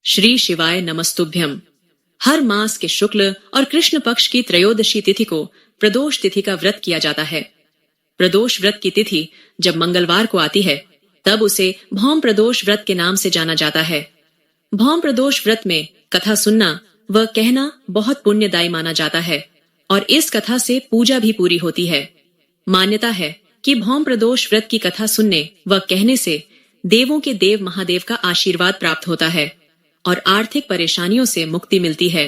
श्री शिवाय नमस्तुभ्यम। हर मास के शुक्ल और कृष्ण पक्ष की त्रयोदशी तिथि को प्रदोष तिथि का व्रत किया जाता है। प्रदोष व्रत की तिथि जब मंगलवार को आती है तब उसे भौम प्रदोष व्रत के नाम से जाना जाता है। भौम प्रदोष व्रत में कथा सुनना व कहना बहुत पुण्यदायी माना जाता है और इस कथा से पूजा भी पूरी होती है। मान्यता है कि भौम प्रदोष व्रत की कथा सुनने व कहने से देवों के देव महादेव का आशीर्वाद प्राप्त होता है और आर्थिक परेशानियों से मुक्ति मिलती है।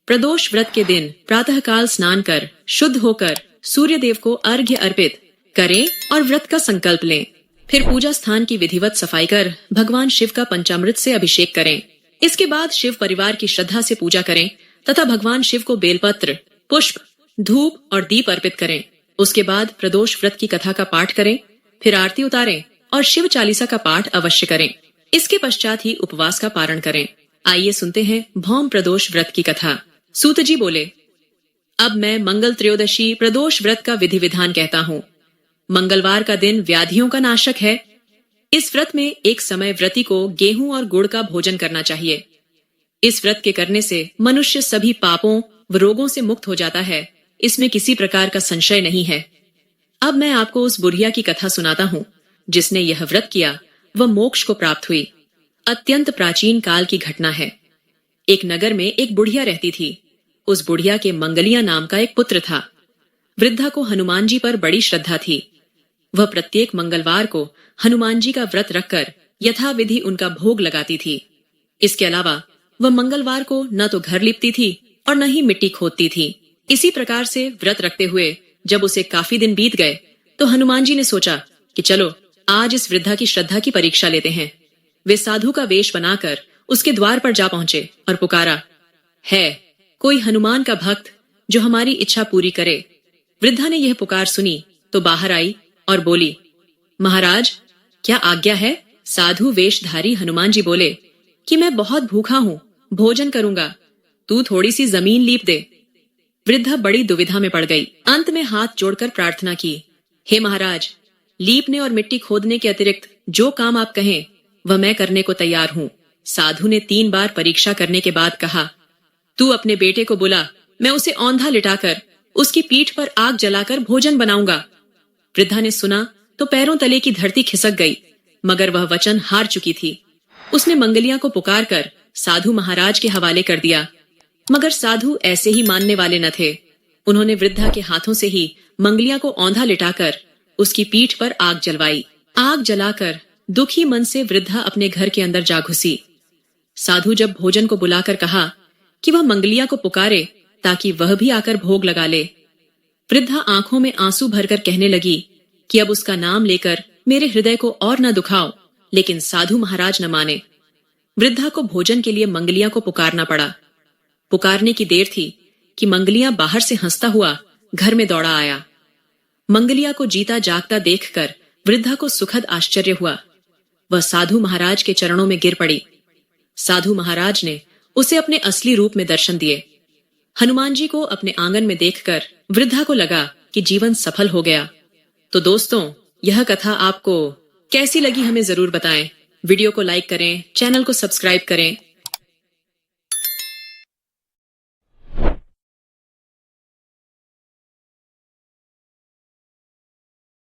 प्रदोष व्रत के दिन प्रातःकाल स्नान कर शुद्ध होकर सूर्य देव को अर्घ्य अर्पित करें और व्रत का संकल्प लें। फिर पूजा स्थान की विधिवत सफाई कर भगवान शिव का पंचामृत से अभिषेक करें। इसके बाद शिव परिवार की श्रद्धा से पूजा करें तथा भगवान शिव को बेलपत्र, पुष्प, धूप और दीप अर्पित करें। उसके बाद प्रदोष व्रत की कथा का पाठ करें, फिर आरती उतारें और शिव चालीसा का पाठ अवश्य करें। इसके पश्चात ही उपवास का पारण करें। आइए सुनते हैं भौम प्रदोष व्रत की कथा। सूत जी बोले, अब मैं मंगल त्रयोदशी प्रदोष व्रत का विधि विधान कहता हूँ। मंगलवार का दिन व्याधियों का नाशक है। इस व्रत में एक समय व्रती को गेहूं और गुड़ का भोजन करना चाहिए। इस व्रत के करने से मनुष्य सभी पापों व रोगों से मुक्त हो जाता है, इसमें किसी प्रकार का संशय नहीं है। अब मैं आपको उस बुढ़िया की कथा सुनाता हूँ जिसने यह व्रत किया वह मोक्ष को प्राप्त हुई। अत्यंत प्राचीन काल की घटना है। एक नगर में एक बुढ़िया रहती थी। उस बुढ़िया के मंगलिया नाम का एक पुत्र था। वृद्धा को हनुमान जी पर बड़ी श्रद्धा थी। वह प्रत्येक मंगलवार को हनुमान जी का व्रत रखकर यथाविधि उनका भोग लगाती थी। इसके अलावा वह मंगलवार को न तो घर लिपती थी और न ही मिट्टी खोदती थी। इसी प्रकार से व्रत रखते हुए जब उसे काफी दिन बीत गए तो हनुमान जी ने सोचा कि चलो आज इस वृद्धा की श्रद्धा की परीक्षा लेते हैं। वे साधु का वेश बनाकर उसके द्वार पर जा पहुंचे और पुकारा, है कोई हनुमान का भक्त जो हमारी इच्छा पूरी करे। वृद्धा ने यह पुकार सुनी तो बाहर आई और बोली, महाराज क्या आज्ञा है। साधु वेशधारी हनुमान जी बोले कि मैं बहुत भूखा हूँ, भोजन करूंगा, तू थोड़ी सी जमीन लीप दे। वृद्धा बड़ी दुविधा में पड़ गई। अंत में हाथ जोड़कर प्रार्थना की, हे महाराज, लीपने और मिट्टी खोदने के अतिरिक्त जो काम आप कहें वह मैं करने को तैयार हूँ। साधु ने 3 बार परीक्षा करने के बाद कहा, तू अपने बेटे को बुला, मैं उसे औंधा लिटाकर उसकी पीठ पर आग जलाकर भोजन बनाऊंगा। वृद्धा ने सुना तो पैरों तले की धरती खिसक गई, मगर वह वचन हार चुकी थी। उसने मंगलिया को पुकार कर साधु महाराज के हवाले कर दिया, मगर साधु ऐसे ही मानने वाले न थे। उन्होंने वृद्धा के हाथों से ही मंगलिया को औंधा लिटाकर उसकी पीठ पर आग जलवाई। आग जलाकर दुखी मन से वृद्धा अपने घर के अंदर जा घुसी। साधु जब भोजन को बुलाकर कहा कि वह मंगलिया को पुकारे ताकि वह भी आकर भोग लगा ले, वृद्धा आंखों में आंसू भरकर कहने लगी कि अब उसका नाम लेकर मेरे हृदय को और न दुखाओ। लेकिन साधु महाराज न माने। वृद्धा को भोजन के लिए मंगलिया को पुकारना पड़ा। पुकारने की देर थी कि मंगलिया बाहर से हंसता हुआ घर में दौड़ा आया। मंगलिया को जीता जागता देखकर वृद्धा को सुखद आश्चर्य हुआ। वह साधु महाराज के चरणों में गिर पड़ी। साधु महाराज ने उसे अपने असली रूप में दर्शन दिए। हनुमान जी को अपने आंगन में देखकर वृद्धा को लगा कि जीवन सफल हो गया। तो दोस्तों, यह कथा आपको कैसी लगी हमें जरूर बताएं। वीडियो को लाइक करें, चैनल को सब्सक्राइब करें